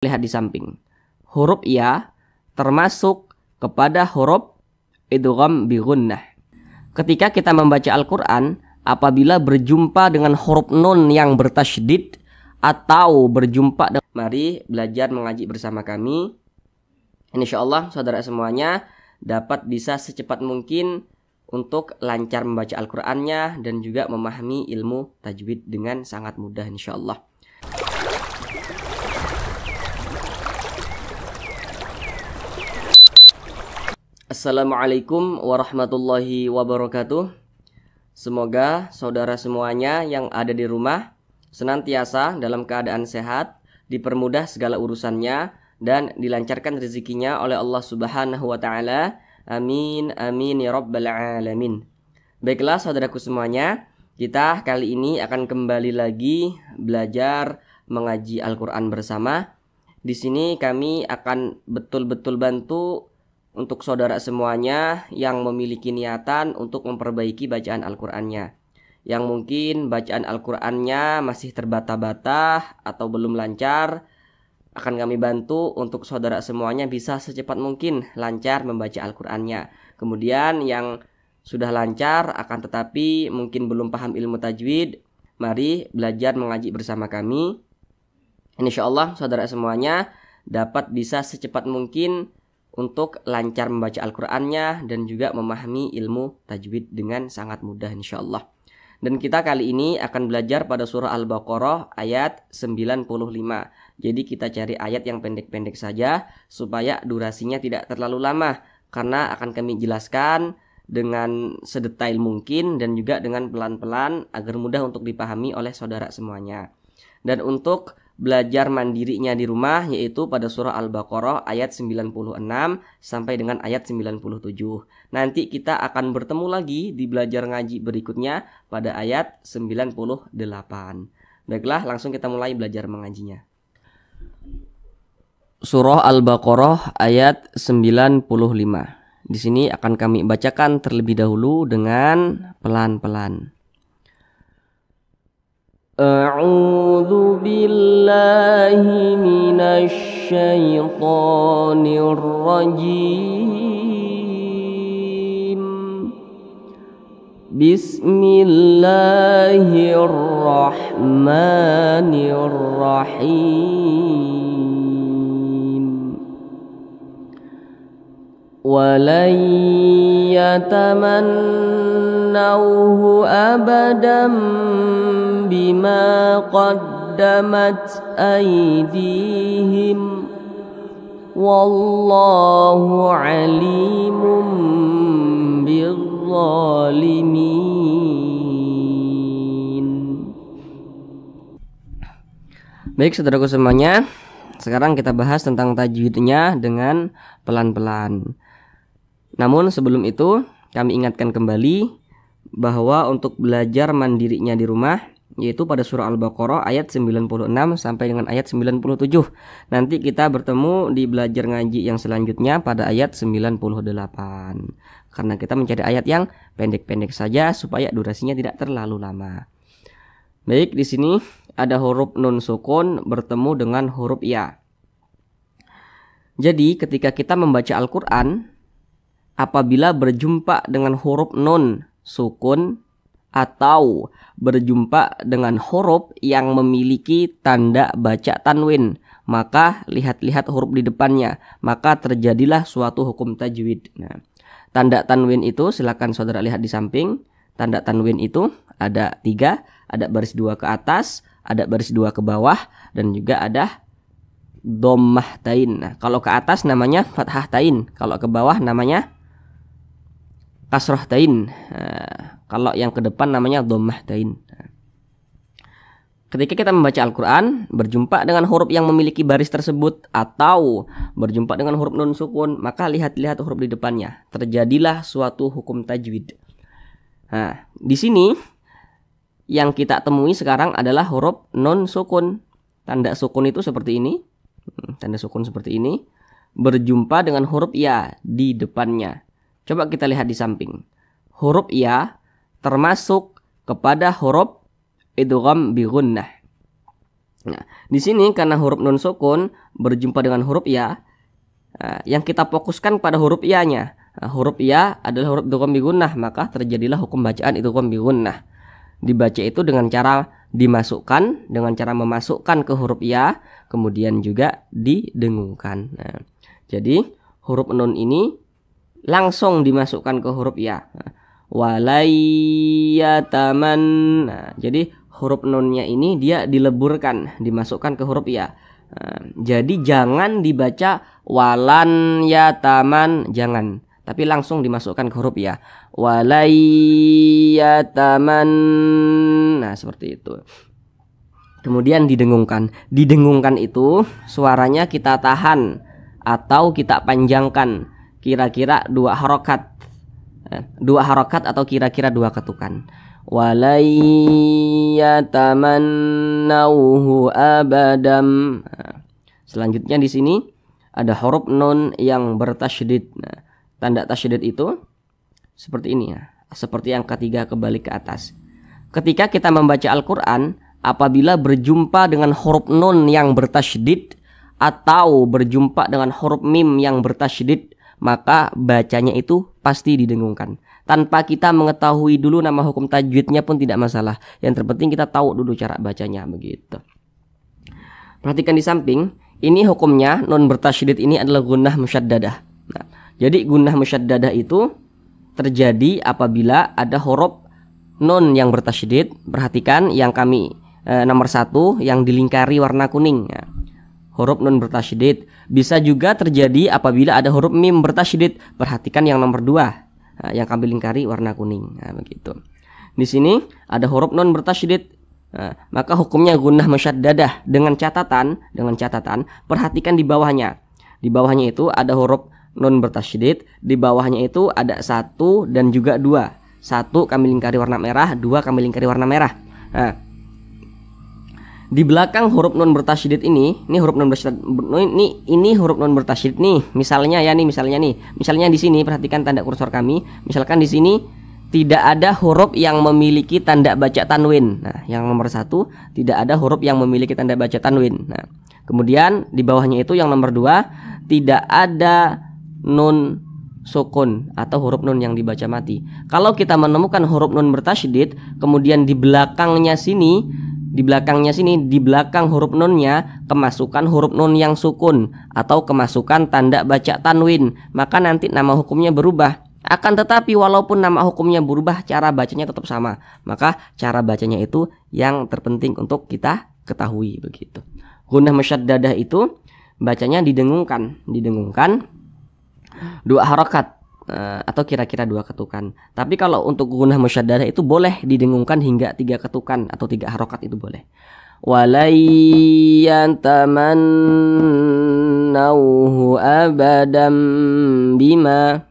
Lihat di samping. Huruf ya termasuk kepada huruf idgham bi gunnah. Ketika kita membaca Al-Qur'an, apabila berjumpa dengan huruf nun yang bertasydid atau berjumpa dengan... Mari belajar mengaji bersama kami. Insyaallah saudara semuanya dapat bisa secepat mungkin untuk lancar membaca Al-Qur'annya dan juga memahami ilmu tajwid dengan sangat mudah insyaallah. Assalamualaikum warahmatullahi wabarakatuh. Semoga saudara semuanya yang ada di rumah senantiasa dalam keadaan sehat, dipermudah segala urusannya, dan dilancarkan rezekinya oleh Allah Subhanahu wa Ta'ala. Amin, amin ya rabbal alamin. Baiklah saudaraku semuanya, kita kali ini akan kembali lagi belajar mengaji Al-Quran bersama. Di sini kami akan betul-betul bantu untuk saudara semuanya yang memiliki niatan untuk memperbaiki bacaan Al-Qur'annya, yang mungkin bacaan Al-Qur'annya masih terbata-bata atau belum lancar, akan kami bantu untuk saudara semuanya bisa secepat mungkin lancar membaca Al-Qur'annya. Kemudian yang sudah lancar akan tetapi mungkin belum paham ilmu tajwid, mari belajar mengaji bersama kami. Insyaallah saudara semuanya dapat bisa secepat mungkin untuk lancar membaca Al-Qur'annya dan juga memahami ilmu tajwid dengan sangat mudah insyaallah. Dan kita kali ini akan belajar pada surah Al-Baqarah ayat 95. Jadi kita cari ayat yang pendek-pendek saja supaya durasinya tidak terlalu lama, karena akan kami jelaskan dengan sedetail mungkin dan juga dengan pelan-pelan agar mudah untuk dipahami oleh saudara semuanya. Dan untuk belajar mandirinya di rumah yaitu pada surah Al-Baqarah ayat 96 sampai dengan ayat 97. Nanti kita akan bertemu lagi di belajar ngaji berikutnya pada ayat 98. Baiklah, langsung kita mulai belajar mengajinya. Surah Al-Baqarah ayat 95. Di sini akan kami bacakan terlebih dahulu dengan pelan-pelan. A'udzu billahi minasy syaithanir rajim. Bismillahirrahmanirrahim. Walan yatamannawhu abadan bima qaddamat aydihim wallahu alimun bizzalimin. Baik saudaraku semuanya, sekarang kita bahas tentang tajwidnya dengan pelan-pelan. Namun sebelum itu kami ingatkan kembali bahwa untuk belajar mandirinya di rumah yaitu pada surah Al-Baqarah ayat 96 sampai dengan ayat 97. Nanti kita bertemu di belajar ngaji yang selanjutnya pada ayat 98. Karena kita mencari ayat yang pendek-pendek saja supaya durasinya tidak terlalu lama. Baik, di sini ada huruf nun sukun bertemu dengan huruf ya. Jadi ketika kita membaca Al-Qur'an, apabila berjumpa dengan huruf nun sukun atau berjumpa dengan huruf yang memiliki tanda baca tanwin, maka lihat-lihat huruf di depannya, maka terjadilah suatu hukum tajwid. Nah, tanda tanwin itu silakan saudara lihat di samping. Tanda tanwin itu ada 3, ada baris 2 ke atas, ada baris 2 ke bawah, dan juga ada dhammah tain. Nah, kalau ke atas namanya fathah tain, kalau ke bawah namanya kasrah tain. Kalau yang ke depan namanya dhammah tain. Ketika kita membaca Al-Qur'an berjumpa dengan huruf yang memiliki baris tersebut atau berjumpa dengan huruf nun sukun, maka lihat-lihat huruf di depannya. Terjadilah suatu hukum tajwid. Nah, di sini yang kita temui sekarang adalah huruf nun sukun. Tanda sukun itu seperti ini. Tanda sukun seperti ini berjumpa dengan huruf ya di depannya. Coba kita lihat di samping. Huruf ya termasuk kepada huruf idgham bi gunnah. Nah, di sini karena huruf nun sukun berjumpa dengan huruf ya, yang kita fokuskan pada huruf ya-nya. Huruf ya adalah huruf idgham bi gunnah, maka terjadilah hukum bacaan idgham bi gunnah. Dibaca itu dengan cara dimasukkan, dengan cara memasukkan ke huruf ya, kemudian juga didengungkan. Nah, jadi huruf nun ini langsung dimasukkan ke huruf ya. Walayataman. Nah, jadi huruf nunnya ini dia dileburkan, dimasukkan ke huruf ya. Nah, jadi jangan dibaca walan yataman, jangan, tapi langsung dimasukkan ke huruf ya. Walayataman. Nah, seperti itu. Kemudian didengungkan. Didengungkan itu suaranya kita tahan atau kita panjangkan kira-kira 2 harokat. 2 harokat atau kira-kira 2 ketukan. Walayyatamannauhu abadam. Selanjutnya di sini ada huruf nun yang bertasydid. Nah, tanda tasydid itu seperti ini ya, seperti yang ketiga kebalik ke atas. Ketika kita membaca Al-Qur'an, apabila berjumpa dengan huruf nun yang bertasydid atau berjumpa dengan huruf mim yang bertasydid, maka bacanya itu pasti didengungkan. Tanpa kita mengetahui dulu nama hukum tajwidnya pun tidak masalah. Yang terpenting kita tahu dulu cara bacanya, begitu. Perhatikan di samping, ini hukumnya nun bertasydid ini adalah gunnah musyaddadah. Nah, jadi gunnah musyaddadah itu terjadi apabila ada huruf nun yang bertasydid. Perhatikan yang kami nomor 1 yang dilingkari warna kuning. Nah, huruf nun bertasydid. Bisa juga terjadi apabila ada huruf mim bertasydid. Perhatikan yang nomor 2 yang kami lingkari warna kuning. Nah, begitu. Di sini ada huruf nun bertasydid. Nah, maka hukumnya gunnah musyaddadah dengan catatan perhatikan di bawahnya. Di bawahnya itu ada huruf nun bertasydid, di bawahnya itu ada 1 dan juga 2. 1 kami lingkari warna merah, 2 kami lingkari warna merah. Nah, di belakang huruf nun bertasydid ini huruf nun bertasydid ini huruf nun bertasydid nih. Misalnya di sini perhatikan tanda kursor kami. Misalkan di sini tidak ada huruf yang memiliki tanda baca tanwin. Nah, yang nomor 1 tidak ada huruf yang memiliki tanda baca tanwin. Nah, kemudian di bawahnya itu yang nomor 2 tidak ada nun sukun atau huruf nun yang dibaca mati. Kalau kita menemukan huruf nun bertasydid, kemudian di belakang huruf nunnya kemasukan huruf nun yang sukun atau kemasukan tanda baca tanwin, maka nanti nama hukumnya berubah. Akan tetapi walaupun nama hukumnya berubah, cara bacanya tetap sama. Maka cara bacanya itu yang terpenting untuk kita ketahui, begitu. Gunnah musyaddadah itu bacanya didengungkan 2 harokat atau kira-kira 2 ketukan. Tapi kalau untuk gunnah musyaddadah itu boleh didengungkan hingga 3 ketukan atau 3 harokat itu boleh. Walayyantamannauhu abadam bima.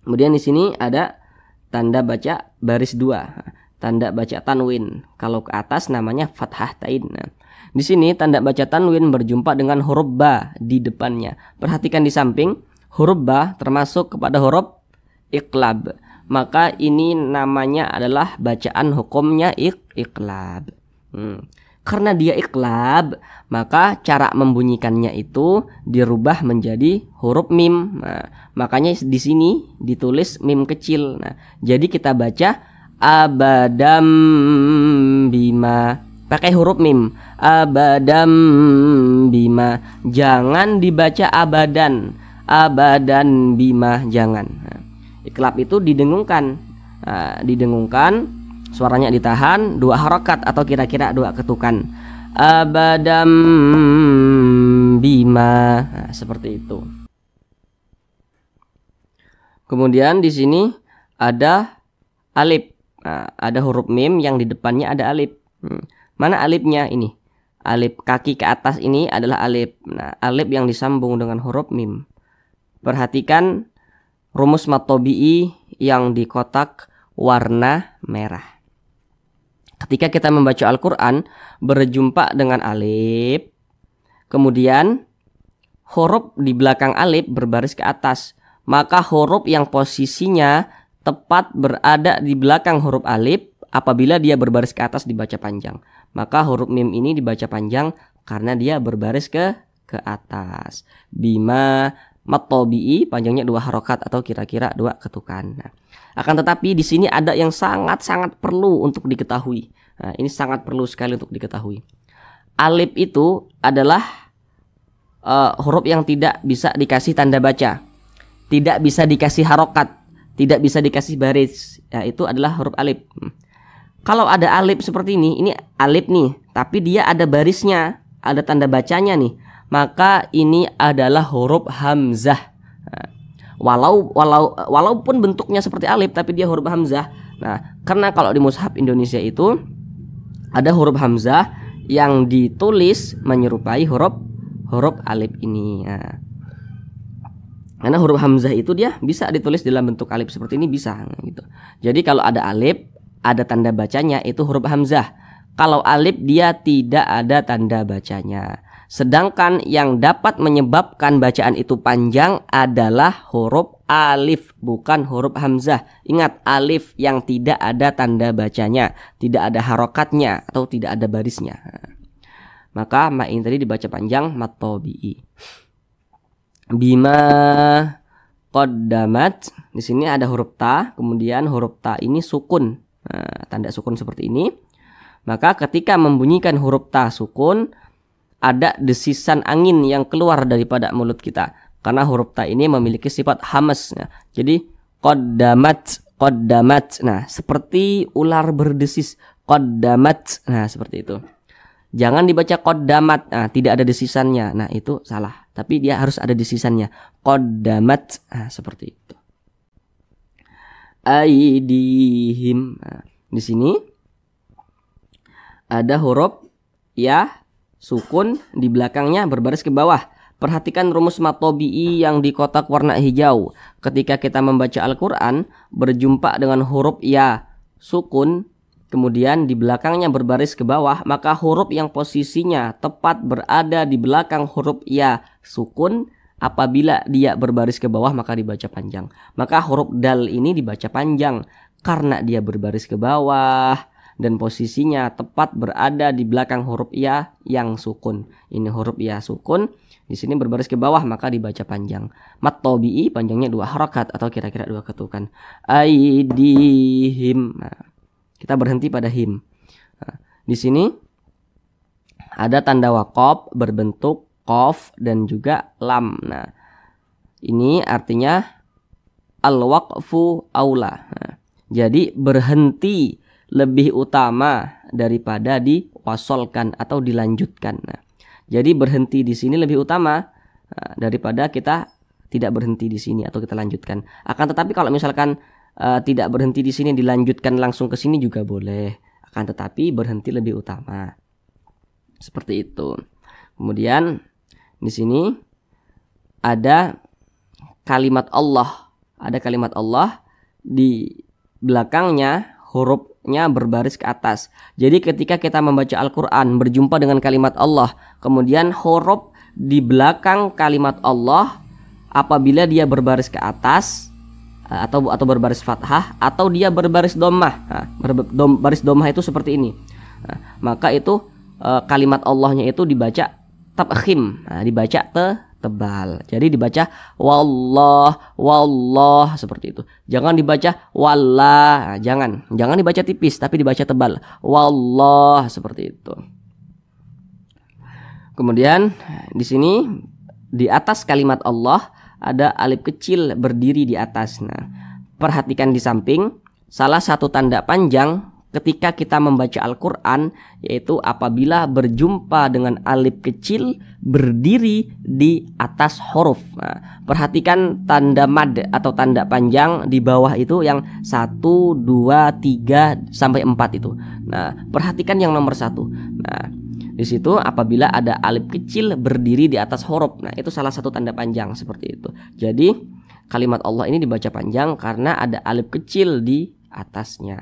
Kemudian di sini ada tanda baca baris 2, tanda baca tanwin. Kalau ke atas namanya fathah tain. Nah, di sini tanda baca tanwin berjumpa dengan huruf ba di depannya. Perhatikan di samping, huruf ba termasuk kepada huruf iqlab. Maka ini namanya adalah bacaan hukumnya iqlab. Karena dia iqlab, maka cara membunyikannya itu dirubah menjadi huruf mim. Nah, makanya di sini ditulis mim kecil. Nah, jadi kita baca abadam bima pakai huruf mim. Abadam bima. Jangan dibaca abadan. Abadan bima, jangan. Nah, iqlab itu didengungkan. Nah, didengungkan, suaranya ditahan 2 harokat atau kira-kira 2 ketukan. Abadam bima. Nah, seperti itu. Kemudian di sini ada alif. Nah, ada huruf mim yang di depannya ada alif. Mana alifnya ini? Alif kaki ke atas ini adalah alif. Nah, alif yang disambung dengan huruf mim. Perhatikan rumus mad tabi'i yang di kotak warna merah. Ketika kita membaca Al-Quran berjumpa dengan alif, kemudian huruf di belakang alif berbaris ke atas, maka huruf yang posisinya tepat berada di belakang huruf alif apabila dia berbaris ke atas dibaca panjang. maka huruf mim ini dibaca panjang karena dia berbaris ke atas. Bima matobi'i panjangnya 2 harokat atau kira-kira 2 ketukan. Nah, akan tetapi di sini ada yang sangat-sangat perlu untuk diketahui. Nah, ini sangat perlu sekali untuk diketahui. Alif itu adalah huruf yang tidak bisa dikasih tanda baca, tidak bisa dikasih harokat, tidak bisa dikasih baris. Ya, itu adalah huruf alif. Kalau ada alif seperti ini alif nih, tapi dia ada barisnya, ada tanda bacanya nih, maka ini adalah huruf hamzah. Nah, walaupun bentuknya seperti alif, tapi dia huruf hamzah. Nah, karena kalau di mushaf Indonesia itu ada huruf hamzah yang ditulis menyerupai huruf alif ini. Nah, karena huruf hamzah itu dia bisa ditulis dalam bentuk alif seperti ini, bisa gitu. Jadi kalau ada alif, ada tanda bacanya, itu huruf hamzah. Kalau alif dia tidak ada tanda bacanya. Sedangkan yang dapat menyebabkan bacaan itu panjang adalah huruf alif, bukan huruf hamzah. Ingat, alif yang tidak ada tanda bacanya, tidak ada harokatnya atau tidak ada barisnya. Maka ma ini tadi dibaca panjang matobi'i. Bima qaddamat, di sini ada huruf ta, kemudian huruf ta ini sukun. Nah, tanda sukun seperti ini. Maka ketika membunyikan huruf ta sukun, ada desisan angin yang keluar daripada mulut kita, karena huruf ta ini memiliki sifat hamas. Nah, jadi qaddamat. Nah, seperti ular berdesis, qaddamat. Nah, seperti itu. Jangan dibaca qaddamat, nah, tidak ada desisannya. Nah, itu salah. Tapi dia harus ada desisannya. Qaddamat, nah, seperti itu. Aidihim. Nah, di sini ada huruf ya sukun, di belakangnya berbaris ke bawah. Perhatikan rumus matobi'i yang di kotak warna hijau. Ketika kita membaca Al-Quran, berjumpa dengan huruf ya sukun, kemudian di belakangnya berbaris ke bawah, maka huruf yang posisinya tepat berada di belakang huruf ya sukun, apabila dia berbaris ke bawah maka dibaca panjang. Maka huruf dal ini dibaca panjang karena dia berbaris ke bawah dan posisinya tepat berada di belakang huruf ya yang sukun. Ini huruf ya sukun, di sini berbaris ke bawah maka dibaca panjang. Matobi'i panjangnya 2 harokat atau kira-kira 2 ketukan. Aidihim. Nah, kita berhenti pada him. Nah, di sini ada tanda waqaf berbentuk qaf dan juga lam. Nah, ini artinya al-waqfu aula. Nah, jadi berhenti lebih utama daripada diwasolkan atau dilanjutkan. Nah, jadi berhenti di sini lebih utama daripada kita tidak berhenti di sini atau kita lanjutkan. Akan tetapi kalau misalkan tidak berhenti di sini dilanjutkan langsung ke sini juga boleh, akan tetapi berhenti lebih utama. Seperti itu. Kemudian di sini ada kalimat Allah. Ada kalimat Allah, di belakangnya hurufnya berbaris ke atas. Jadi ketika kita membaca Al-Quran berjumpa dengan kalimat Allah, kemudian huruf di belakang kalimat Allah apabila dia berbaris ke atas atau berbaris fathah atau dia berbaris dhammah. Baris dhammah itu seperti ini. Maka itu kalimat Allahnya itu dibaca tabkhim, dibaca tebal. Jadi dibaca wallah seperti itu. Jangan dibaca wallah, jangan dibaca tipis tapi dibaca tebal. Wallah seperti itu. Kemudian di sini di atas kalimat Allah ada alif kecil berdiri di atas. Nah, perhatikan di samping, salah satu tanda panjang ketika kita membaca Al-Quran yaitu apabila berjumpa dengan alif kecil berdiri di atas huruf. Nah, perhatikan tanda mad atau tanda panjang di bawah itu yang 1, 2, 3 sampai 4 itu. Nah, perhatikan yang nomor 1. Nah, di situ apabila ada alif kecil berdiri di atas huruf, nah itu salah satu tanda panjang seperti itu. Jadi kalimat Allah ini dibaca panjang karena ada alif kecil di atasnya.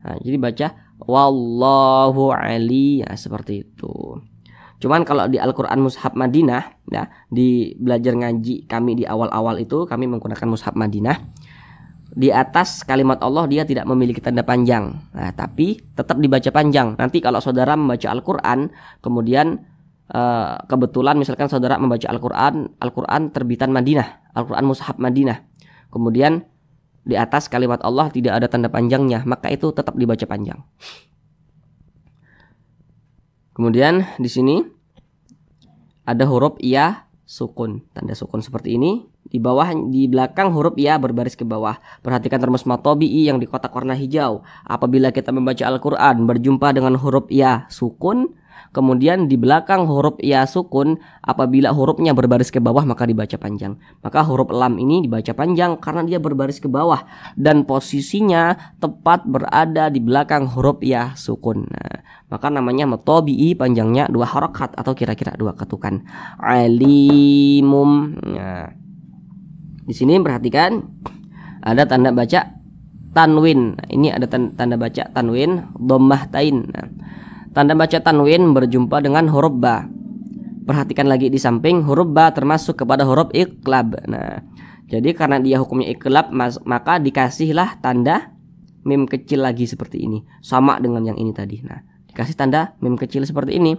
Nah, jadi baca wallahu ali, ya, seperti itu. Cuman kalau di Al-Quran Mushaf Madinah, ya, di belajar ngaji kami di awal-awal itu kami menggunakan Mushaf Madinah. di atas kalimat Allah dia tidak memiliki tanda panjang. Nah, tapi tetap dibaca panjang. Nanti kalau saudara membaca Al-Qur'an, kemudian kebetulan misalkan saudara membaca Al-Qur'an terbitan Madinah, Al-Qur'an mushaf Madinah. Kemudian di atas kalimat Allah tidak ada tanda panjangnya, maka itu tetap dibaca panjang. Kemudian di sini ada huruf ya sukun, tanda sukun seperti ini. Di belakang huruf ya berbaris ke bawah. Perhatikan rumus matobi'i yang di kotak warna hijau. Apabila kita membaca Al-Qur'an berjumpa dengan huruf ya sukun, kemudian di belakang huruf ya sukun, apabila hurufnya berbaris ke bawah maka dibaca panjang. Maka huruf lam ini dibaca panjang karena dia berbaris ke bawah dan posisinya tepat berada di belakang huruf ya sukun. Nah, maka namanya matobi'i, panjangnya 2 harokat atau kira-kira 2 ketukan. Alimum. Nah, di sini perhatikan ada tanda baca tanwin. Nah, ini ada tanda baca tanwin dhammah tain. Nah, tanda baca tanwin berjumpa dengan huruf ba. Perhatikan lagi di samping huruf ba termasuk kepada huruf iqlab. Nah, jadi karena dia hukumnya iqlab maka dikasihlah tanda mim kecil lagi seperti ini. Sama dengan yang ini tadi. Nah, dikasih tanda mim kecil seperti ini.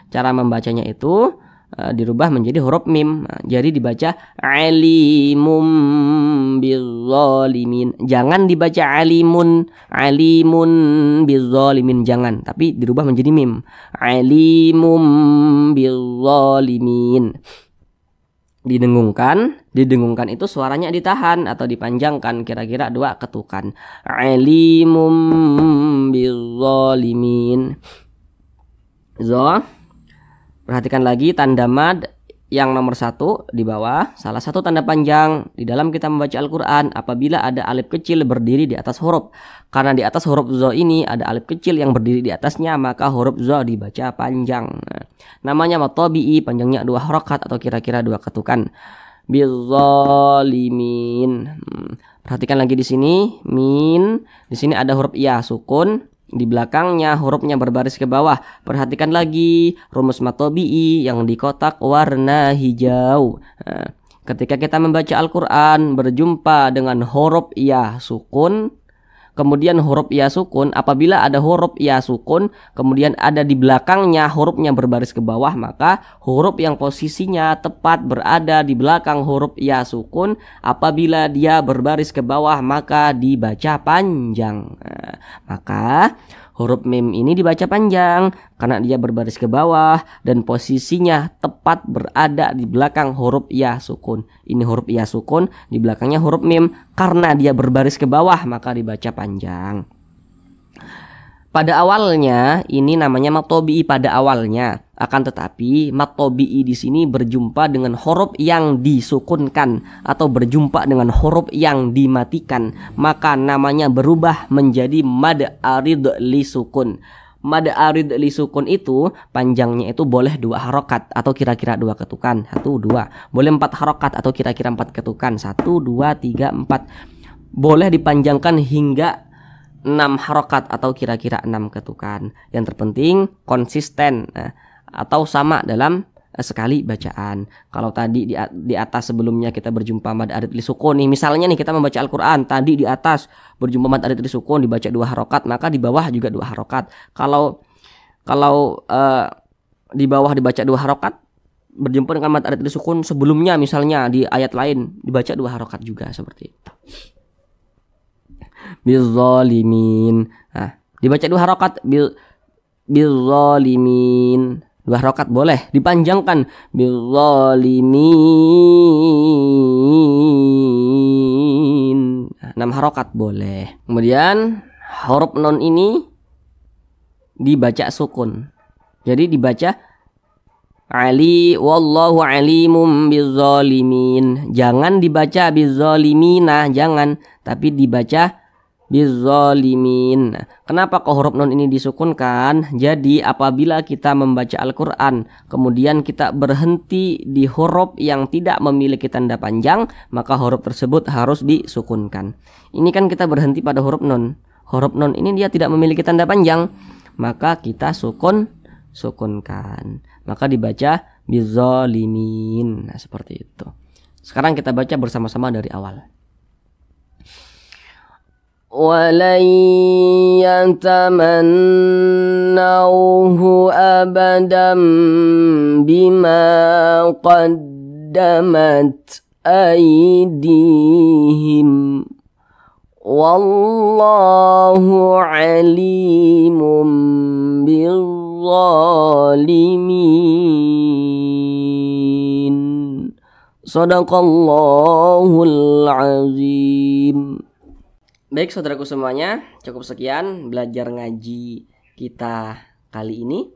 Cara membacanya itu dirubah menjadi huruf mim. Nah, jadi dibaca alimum bizzalimin. Jangan dibaca alimun bizzalimin, jangan, tapi dirubah menjadi mim. Alimum bizzalimin. Didengungkan itu suaranya ditahan atau dipanjangkan kira-kira 2 ketukan. Alimum bizzalimin. Perhatikan lagi tanda mad yang nomor 1 di bawah. Salah satu tanda panjang di dalam kita membaca Al-Quran apabila ada alif kecil berdiri di atas huruf. Karena di atas huruf zo ini ada alif kecil yang berdiri di atasnya, maka huruf zo dibaca panjang. Nah, namanya matobi'i, panjangnya 2 harokat atau kira-kira 2 ketukan. Bizzalimin. Perhatikan lagi di sini min. Di sini ada huruf ya sukun. Di belakangnya hurufnya berbaris ke bawah. Perhatikan lagi rumus matobi'i yang di kotak warna hijau. Nah, ketika kita membaca Al-Quran berjumpa dengan huruf ya sukun, kemudian huruf ya sukun, apabila ada huruf ya sukun kemudian ada di belakangnya hurufnya berbaris ke bawah, maka huruf yang posisinya tepat berada di belakang huruf ya sukun apabila dia berbaris ke bawah maka dibaca panjang. Nah, maka huruf mim ini dibaca panjang karena dia berbaris ke bawah dan posisinya tepat berada di belakang huruf ya sukun. Ini huruf ya sukun, di belakangnya huruf mim, karena dia berbaris ke bawah maka dibaca panjang. Pada awalnya ini namanya matobi'i pada awalnya, akan tetapi matobi'i di sini berjumpa dengan huruf yang disukunkan atau berjumpa dengan huruf yang dimatikan, maka namanya berubah menjadi mad arid li sukun. Mad arid li sukun itu panjangnya itu boleh 2 harokat atau kira-kira 2 ketukan. 1, 2. Boleh 4 harokat atau kira-kira 4 ketukan. 1, 2, 3, 4. Boleh dipanjangkan hingga 6 harokat atau kira-kira 6 ketukan. Yang terpenting konsisten atau sama dalam sekali bacaan. Kalau tadi di atas sebelumnya kita berjumpa mad arid li sukun nih, misalnya nih kita membaca Al-Quran tadi di atas berjumpa mad arid li sukun dibaca 2 harokat, maka di bawah juga 2 harokat. Kalau di bawah dibaca 2 harokat berjumpa dengan mad arid li sukun sebelumnya misalnya di ayat lain dibaca 2 harokat juga seperti itu. Bizzalimin. Nah, dibaca 2 harokat bizzalimin. 2 harokat boleh dipanjangkan bizzalimin. 6 harokat boleh. Kemudian huruf nun ini dibaca sukun. Jadi dibaca ali wallahu alimum bizzalimin. Jangan dibaca bizzalimina, jangan, tapi dibaca bizzalimin. Kenapa kok huruf nun ini disukunkan? Jadi apabila kita membaca Al-Quran kemudian kita berhenti di huruf yang tidak memiliki tanda panjang, maka huruf tersebut harus disukunkan. Ini kan kita berhenti pada huruf nun. Huruf nun ini dia tidak memiliki tanda panjang, maka kita sukunkan. Maka dibaca bizzalimin. Nah, seperti itu. Sekarang kita baca bersama-sama dari awal. ولن يتمنوه أبدا بما قدمت أيديهم والله عليم بالظالمين. Shadaqallahul azim. Baik saudaraku semuanya, cukup sekian belajar ngaji kita kali ini.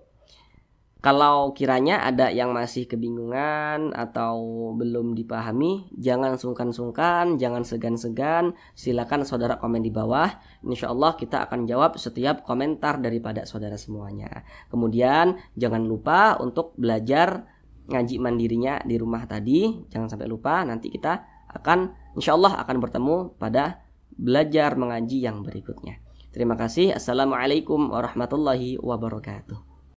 Kalau kiranya ada yang masih kebingungan atau belum dipahami, jangan sungkan-sungkan, jangan segan-segan, silakan saudara komen di bawah. Insya Allah kita akan jawab setiap komentar daripada saudara semuanya. Kemudian jangan lupa untuk belajar ngaji mandirinya di rumah tadi, jangan sampai lupa. Nanti kita akan insya Allah akan bertemu pada belajar mengaji yang berikutnya. Terima kasih. Assalamualaikum warahmatullahi wabarakatuh.